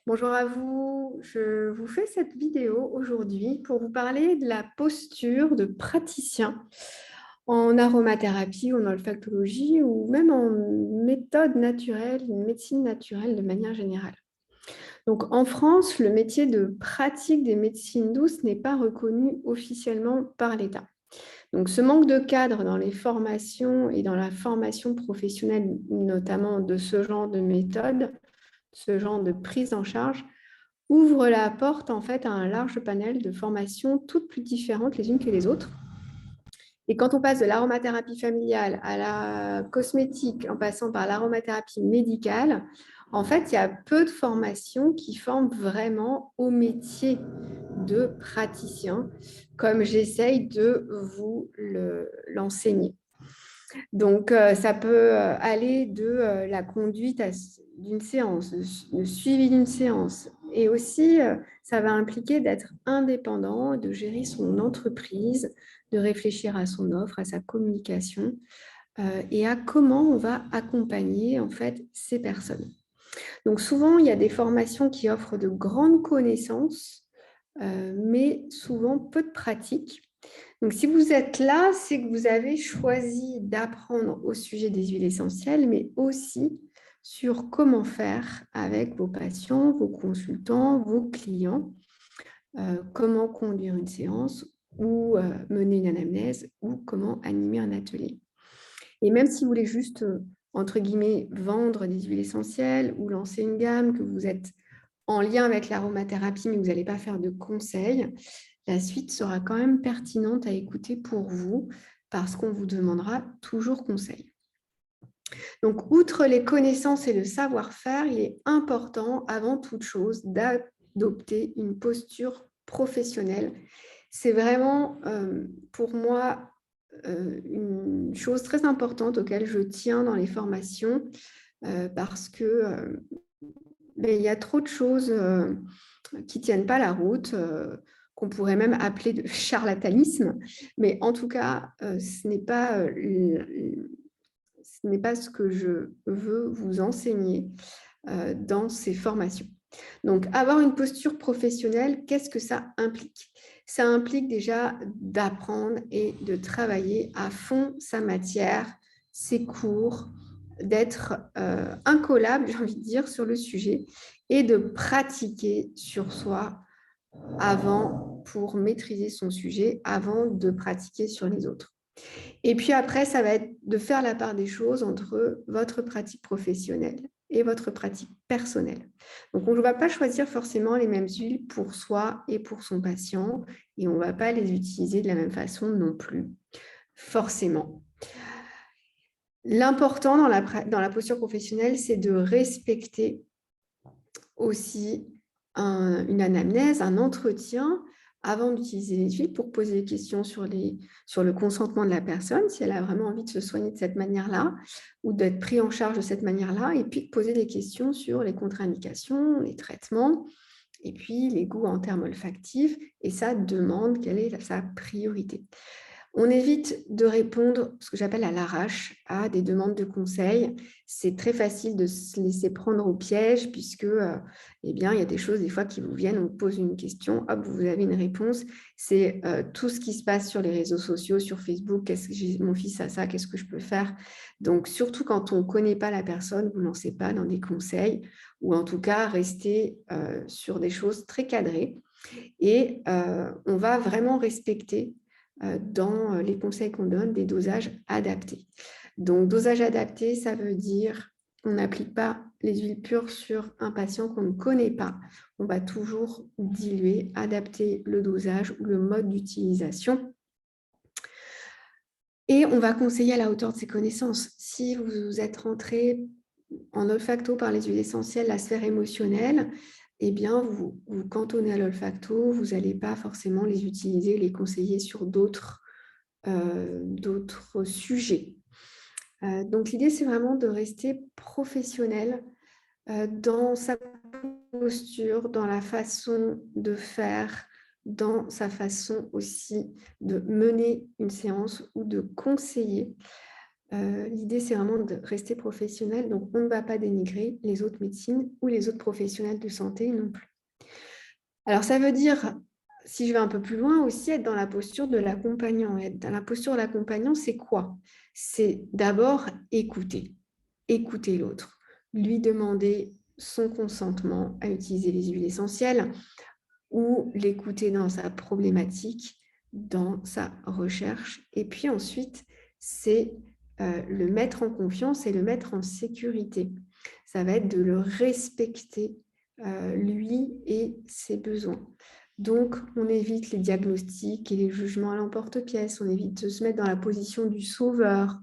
Bonjour à vous, je vous fais cette vidéo aujourd'hui pour vous parler de la posture de praticien en aromathérapie ou en olfactologie ou même en méthode naturelle, une médecine naturelle de manière générale. Donc en France, le métier de pratique des médecines douces n'est pas reconnu officiellement par l'État. Donc ce manque de cadre dans les formations et dans la formation professionnelle, notamment de ce genre de méthode, ce genre de prise en charge, ouvre la porte en fait à un large panel de formations toutes plus différentes les unes que les autres. Et quand on passe de l'aromathérapie familiale à la cosmétique, en passant par l'aromathérapie médicale, en fait, il y a peu de formations qui forment vraiment au métier de praticien, comme j'essaye de vous l'enseigner. Donc, ça peut aller de la conduite d'une séance, le suivi d'une séance. Et aussi, ça va impliquer d'être indépendant, de gérer son entreprise, de réfléchir à son offre, à sa communication et à comment on va accompagner en fait ces personnes. Donc, souvent, il y a des formations qui offrent de grandes connaissances, mais souvent peu de pratique. Donc, si vous êtes là, c'est que vous avez choisi d'apprendre au sujet des huiles essentielles, mais aussi sur comment faire avec vos patients, vos consultants, vos clients, comment conduire une séance ou mener une anamnèse ou comment animer un atelier. Et même si vous voulez juste, entre guillemets, vendre des huiles essentielles ou lancer une gamme, que vous êtes en lien avec l'aromathérapie, mais vous n'allez pas faire de conseils, la suite sera quand même pertinente à écouter pour vous parce qu'on vous demandera toujours conseil. Donc, outre les connaissances et le savoir-faire, il est important, avant toute chose, d'adopter une posture professionnelle. C'est vraiment, pour moi, une chose très importante auquel je tiens dans les formations parce que il y a trop de choses qui ne tiennent pas la route, qu'on pourrait même appeler de charlatanisme. Mais en tout cas, ce n'est pas ce que je veux vous enseigner dans ces formations. Donc, avoir une posture professionnelle, qu'est-ce que ça implique? Ça implique déjà d'apprendre et de travailler à fond sa matière, ses cours, d'être incollable, j'ai envie de dire, sur le sujet et de pratiquer sur soi avant pour maîtriser son sujet, avant de pratiquer sur les autres. Et puis après, ça va être de faire la part des choses entre votre pratique professionnelle et votre pratique personnelle. Donc, on ne va pas choisir forcément les mêmes huiles pour soi et pour son patient, et on ne va pas les utiliser de la même façon non plus, forcément. L'important dans la posture professionnelle, c'est de respecter aussi une anamnèse, un entretien avant d'utiliser les huiles pour poser des questions sur le consentement de la personne, si elle a vraiment envie de se soigner de cette manière-là ou d'être pris en charge de cette manière-là, et puis de poser des questions sur les contre-indications, les traitements, et puis les goûts en termes olfactifs, et ça demande quelle est sa priorité. On évite de répondre, ce que j'appelle à l'arrache, à des demandes de conseils. C'est très facile de se laisser prendre au piège puisque, eh bien, il y a des choses des fois qui vous viennent, on pose une question, hop, vous avez une réponse. C'est tout ce qui se passe sur les réseaux sociaux, sur Facebook, qu'est-ce que j'ai mon fils a ça, qu'est-ce que je peux faire? Donc, surtout quand on ne connaît pas la personne, vous ne lancez pas dans des conseils ou en tout cas, restez sur des choses très cadrées et on va vraiment respecter dans les conseils qu'on donne, des dosages adaptés. Donc, dosage adapté, ça veut dire on n'applique pas les huiles pures sur un patient qu'on ne connaît pas. On va toujours diluer, adapter le dosage ou le mode d'utilisation. Et on va conseiller à la hauteur de ses connaissances. Si vous êtes rentré en olfacto par les huiles essentielles, la sphère émotionnelle, eh bien, vous cantonnez à l'olfacto, vous n'allez pas forcément les utiliser, les conseiller sur d'autres sujets. Donc, l'idée, c'est vraiment de rester professionnel dans sa posture, dans la façon de faire, dans sa façon aussi de mener une séance ou de conseiller. L'idée, c'est vraiment de rester professionnel. Donc, on ne va pas dénigrer les autres médecines ou les autres professionnels de santé non plus. Alors, ça veut dire, si je vais un peu plus loin aussi, être dans la posture de l'accompagnant. Être dans la posture de l'accompagnant, c'est quoi? C'est d'abord écouter. Écouter l'autre. Lui demander son consentement à utiliser les huiles essentielles ou l'écouter dans sa problématique, dans sa recherche. Et puis ensuite, c'est le mettre en confiance et le mettre en sécurité. Ça va être de le respecter, lui et ses besoins. Donc, on évite les diagnostics et les jugements à l'emporte-pièce, on évite de se mettre dans la position du sauveur.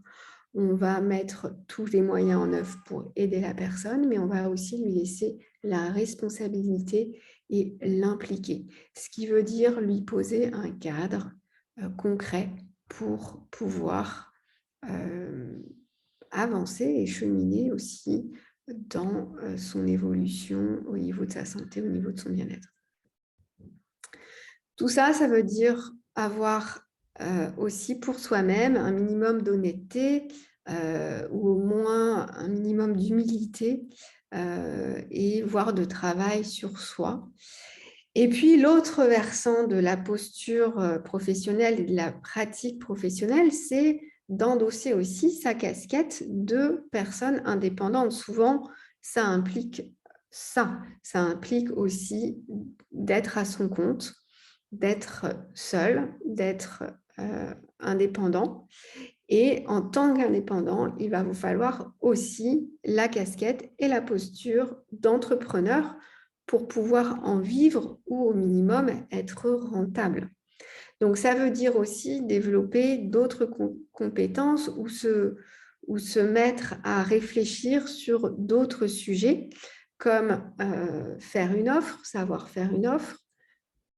On va mettre tous les moyens en œuvre pour aider la personne, mais on va aussi lui laisser la responsabilité et l'impliquer. Ce qui veut dire lui poser un cadre concret pour pouvoir avancer et cheminer aussi dans son évolution au niveau de sa santé, au niveau de son bien-être. Tout ça, ça veut dire avoir aussi pour soi-même un minimum d'honnêteté ou au moins un minimum d'humilité et voire de travail sur soi. Et puis l'autre versant de la posture professionnelle et de la pratique professionnelle, c'est d'endosser aussi sa casquette de personne indépendante. Souvent, ça implique ça. Ça implique aussi d'être à son compte, d'être seul, d'être indépendant. Et en tant qu'indépendant, il va vous falloir aussi la casquette et la posture d'entrepreneur pour pouvoir en vivre ou au minimum être rentable. Donc, ça veut dire aussi développer d'autres compétences ou se mettre à réfléchir sur d'autres sujets comme faire une offre, savoir faire une offre,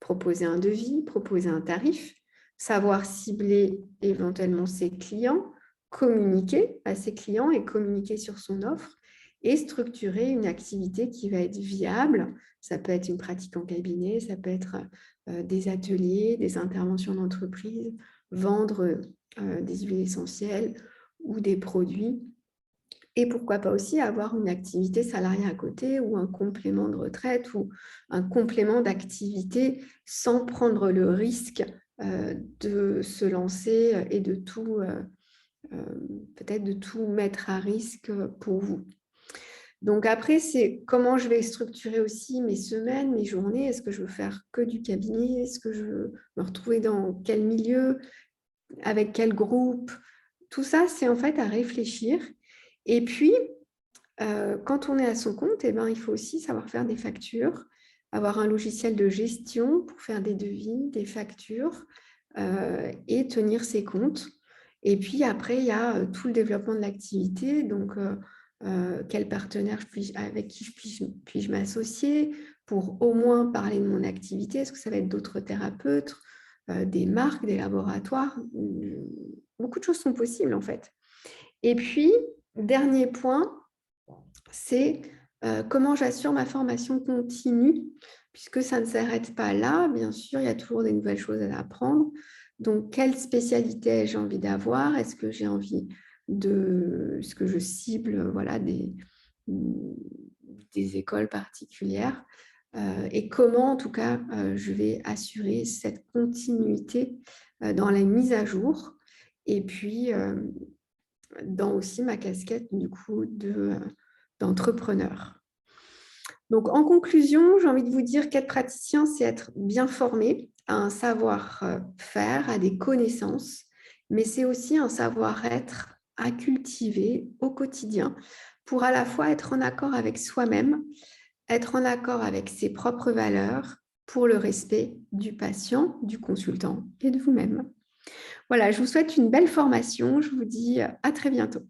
proposer un devis, proposer un tarif, savoir cibler éventuellement ses clients, communiquer à ses clients et communiquer sur son offre et structurer une activité qui va être viable. Ça peut être une pratique en cabinet, ça peut être des ateliers, des interventions d'entreprise, vendre des huiles essentielles ou des produits. Et pourquoi pas aussi avoir une activité salariée à côté ou un complément de retraite ou un complément d'activité sans prendre le risque de se lancer et de tout, peut-être de tout mettre à risque pour vous. Donc après, c'est comment je vais structurer aussi mes semaines, mes journées. Est-ce que je veux faire que du cabinet? Est-ce que je veux me retrouver dans quel milieu? Avec quel groupe? Tout ça, c'est en fait à réfléchir. Et puis, quand on est à son compte, il faut aussi savoir faire des factures, avoir un logiciel de gestion pour faire des devis, des factures et tenir ses comptes. Et puis après, il y a tout le développement de l'activité. Donc, quel partenaire avec qui puis-je m'associer pour au moins parler de mon activité? Est-ce que ça va être d'autres thérapeutes, des marques, des laboratoires? Beaucoup de choses sont possibles en fait. Et puis, dernier point, c'est comment j'assure ma formation continue, puisque ça ne s'arrête pas là. Bien sûr, il y a toujours des nouvelles choses à apprendre. Donc, quelle spécialité ai-je envie d'avoir? Est-ce que j'ai envie est-ce que je cible des écoles particulières? Et comment, en tout cas, je vais assurer cette continuité dans la mise à jour et puis dans aussi ma casquette du coup d'entrepreneur. Donc, en conclusion, j'ai envie de vous dire qu'être praticien, c'est être bien formé à un savoir-faire, à des connaissances, mais c'est aussi un savoir-être à cultiver au quotidien pour à la fois être en accord avec soi-même, être en accord avec ses propres valeurs pour le respect du patient, du consultant et de vous-même. Voilà, je vous souhaite une belle formation. Je vous dis à très bientôt.